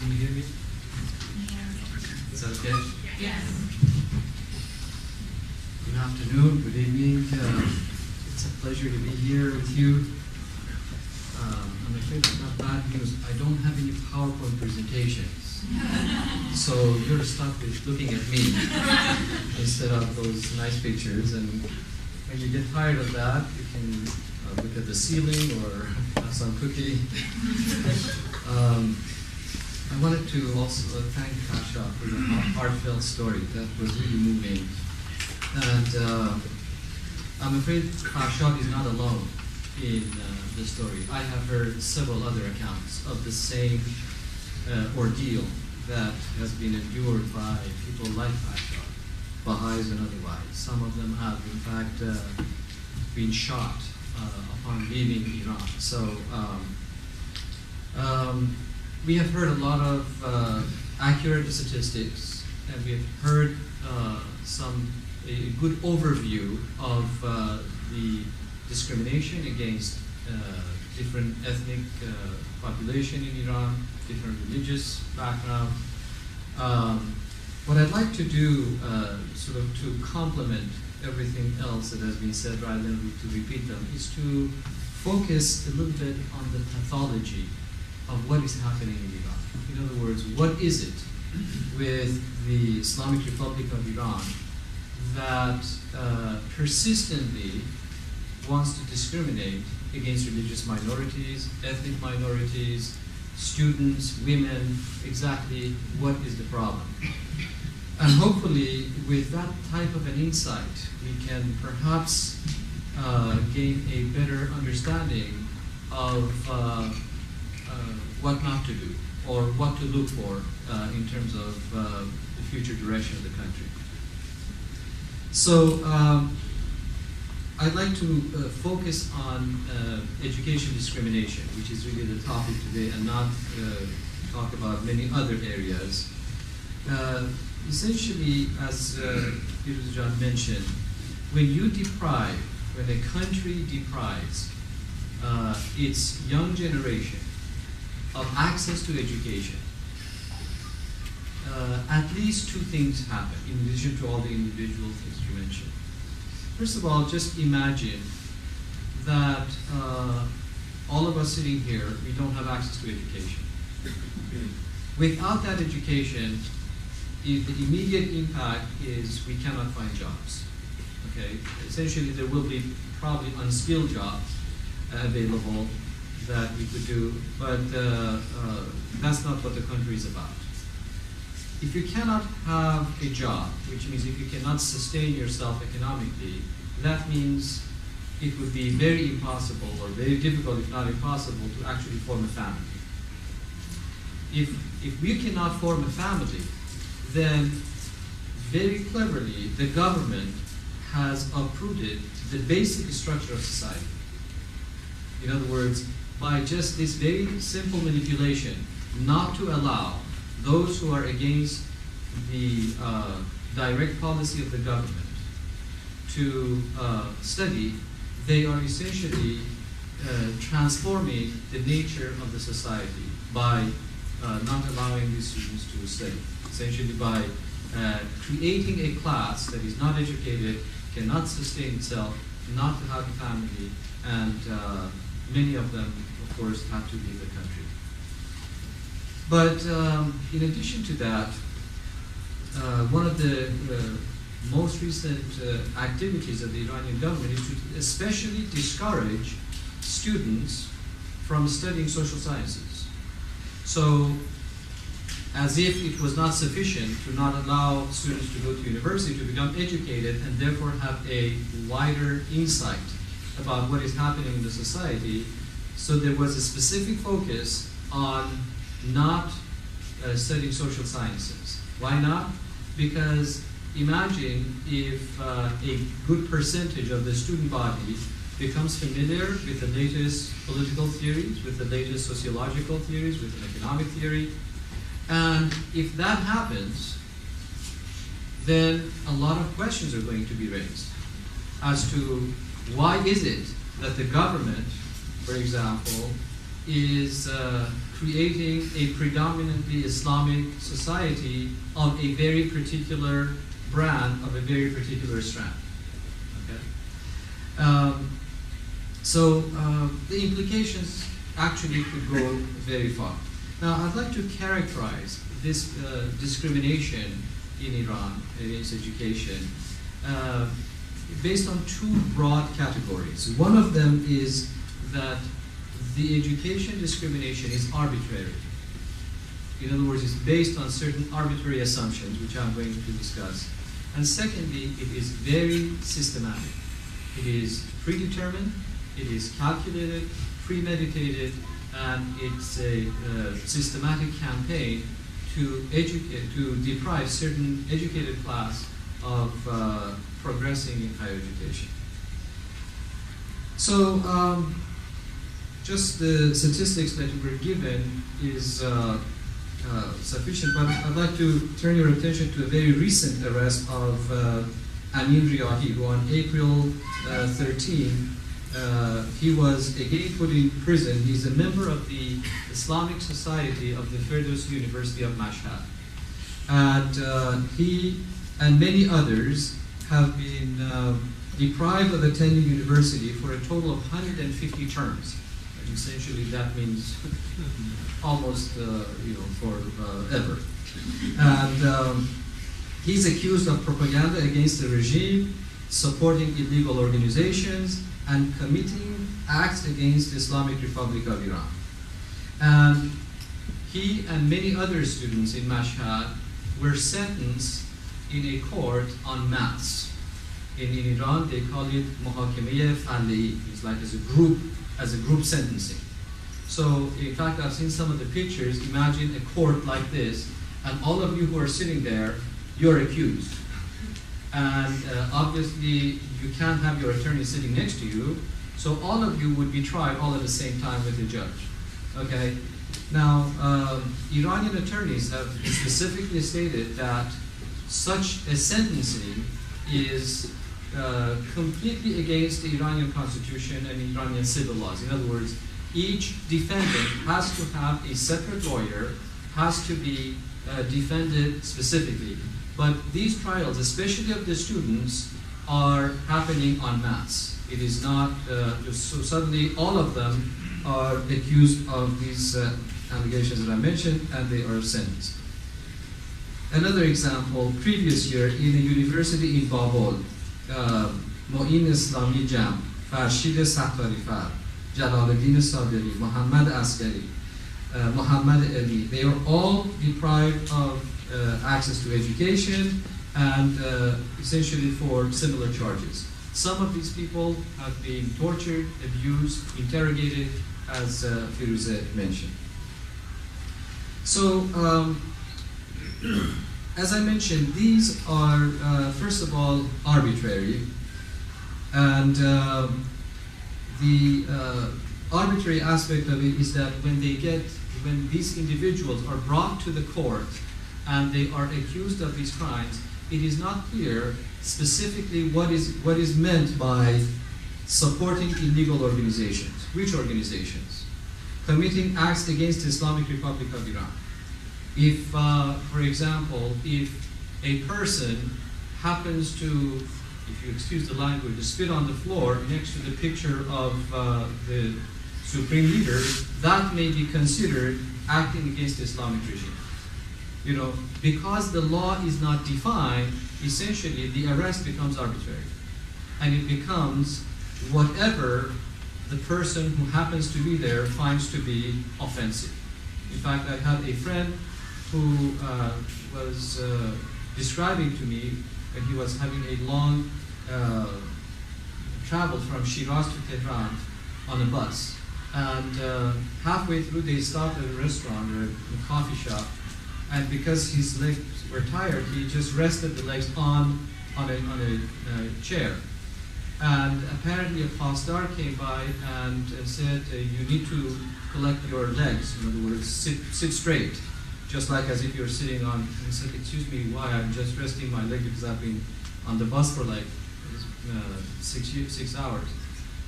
Can you hear me? Is that okay? Yes. Good afternoon, good evening. It's a pleasure to be here with you. I'm afraid it's not bad news. I don't have any PowerPoint presentations. So you're stuck with looking at me instead of those nice pictures. And when you get tired of that, you can look at the ceiling or have some cookie. I wanted to also thank Kasha for the heartfelt story. That was really moving. And I'm afraid Farhad is not alone in the story. I have heard several other accounts of the same ordeal that has been endured by people like Farhad, Baha'is and otherwise. Some of them have, in fact, been shot upon leaving Iran. So we have heard a lot of accurate statistics, and we have heard a good overview of the discrimination against different ethnic population in Iran, different religious background. What I'd like to do, sort of to complement everything else that has been said rather than to repeat them, is to focus a little bit on the pathology of what is happening in Iran. In other words, what is it with the Islamic Republic of Iran that persistently wants to discriminate against religious minorities, ethnic minorities, students, women? Exactly what is the problem? And hopefully, with that type of an insight, we can perhaps gain a better understanding of what not to do or what to look for in terms of the future direction of the country. So I'd like to focus on education discrimination, which is really the topic today, and not talk about many other areas. Essentially, as Peter John mentioned, when a country deprives its young generation of access to education, at least two things happen, in addition to all the individual things you mentioned. First of all, just imagine that all of us sitting here, we don't have access to education. Without that education, the immediate impact is we cannot find jobs. Okay, essentially there will be probably unskilled jobs available that we could do, but that's not what the country is about. If you cannot have a job, which means if you cannot sustain yourself economically, that means it would be very impossible or very difficult, if not impossible, to actually form a family. If we cannot form a family, then very cleverly the government has uprooted the basic structure of society. In other words, by just this very simple manipulation, not to allow those who are against the direct policy of the government to study, they are essentially transforming the nature of the society by not allowing these students to study. Essentially by creating a class that is not educated, cannot sustain itself, not to have a family, and many of them, of course, have to leave the country. But in addition to that, one of the most recent activities of the Iranian government is to especially discourage students from studying social sciences. So, as if it was not sufficient to not allow students to go to university, to become educated, and therefore have a wider insight about what is happening in the society. So there was a specific focus on not studying social sciences. Why not? Because imagine if a good percentage of the student body becomes familiar with the latest political theories, with the latest sociological theories, with an economic theory. And if that happens, then a lot of questions are going to be raised as to why is it that the government, for example, is creating a predominantly Islamic society of a very particular brand, of a very particular strand. Okay? The implications actually could go very far. Now, I'd like to characterize this discrimination in Iran against education based on two broad categories. One of them is that the education discrimination is arbitrary. In other words, it's based on certain arbitrary assumptions, which I'm going to discuss. And secondly, it is very systematic. It is predetermined, it is calculated, premeditated, and it's a systematic campaign to deprive certain educated class of progressing in higher education. So, just the statistics that were given is sufficient, but I'd like to turn your attention to a very recent arrest of Amin Riahi, who on April 13, he was again put in prison. He's a member of the Islamic Society of the Firdaus University of Mashhad. And he and many others have been deprived of attending university for a total of 150 terms. And essentially that means almost, forever. And he's accused of propaganda against the regime, supporting illegal organizations, and committing acts against the Islamic Republic of Iran. And he and many other students in Mashhad were sentenced in a court on maths. In Iran, they call it muhakemeh falei. It's like as a group sentencing. So, in fact, I've seen some of the pictures. Imagine a court like this, and all of you who are sitting there, you're accused. And obviously, you can't have your attorney sitting next to you, so all of you would be tried all at the same time with the judge. Okay? Now, Iranian attorneys have specifically stated that such a sentencing is completely against the Iranian constitution and Iranian civil laws. In other words, each defendant has to have a separate lawyer, has to be defended specifically. But these trials, especially of the students, are happening en masse. It is not so suddenly all of them are accused of these allegations that I mentioned, and they are sentenced. Another example, previous year in a university in Babol, Mo'in Islami Jam, Farshid Satarifar, Jalaluddin Sabiri, Muhammad Askari, Muhammad Ali, they are all deprived of access to education and essentially for similar charges. Some of these people have been tortured, abused, interrogated, as Firuze mentioned. So, as I mentioned, these are, first of all, arbitrary. And the arbitrary aspect of it is that when these individuals are brought to the court and they are accused of these crimes, it is not clear specifically what is meant by supporting illegal organizations. Which organizations? Committing acts against the Islamic Republic of Iran. If, for example, if a person happens to, if you excuse the language, to spit on the floor next to the picture of the supreme leader, that may be considered acting against the Islamic regime. You know, because the law is not defined, essentially the arrest becomes arbitrary. And it becomes whatever the person who happens to be there finds to be offensive. In fact, I had a friend who was describing to me that he was having a long travel from Shiraz to Tehran on a bus. And halfway through, they stopped at a restaurant or a coffee shop. And because his legs were tired, he just rested the legs on a chair. And apparently a pastor came by and said, you need to collect your legs. In other words, sit straight, just like as if you're sitting on. And he said, excuse me, why? I'm just resting my leg because I've been on the bus for like 6 hours.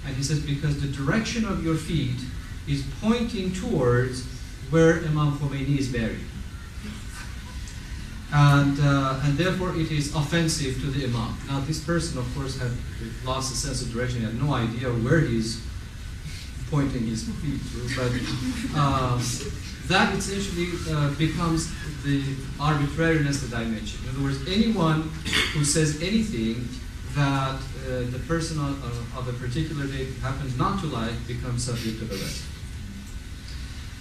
And he says, because the direction of your feet is pointing towards where Imam Khomeini is buried. And therefore it is offensive to the Imam. Now this person, of course, had lost a sense of direction. He had no idea where he's pointing his feet to. But that essentially becomes the arbitrariness that I mentioned. In other words, anyone who says anything that the person of a particular date happens not to like becomes subject of arrest.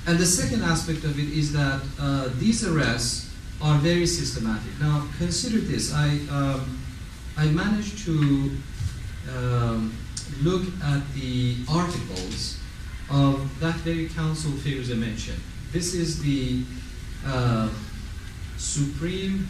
And the second aspect of it is that these arrests are very systematic. Now, consider this. I managed to look at the articles of that very council Firuze mentioned. This is the Supreme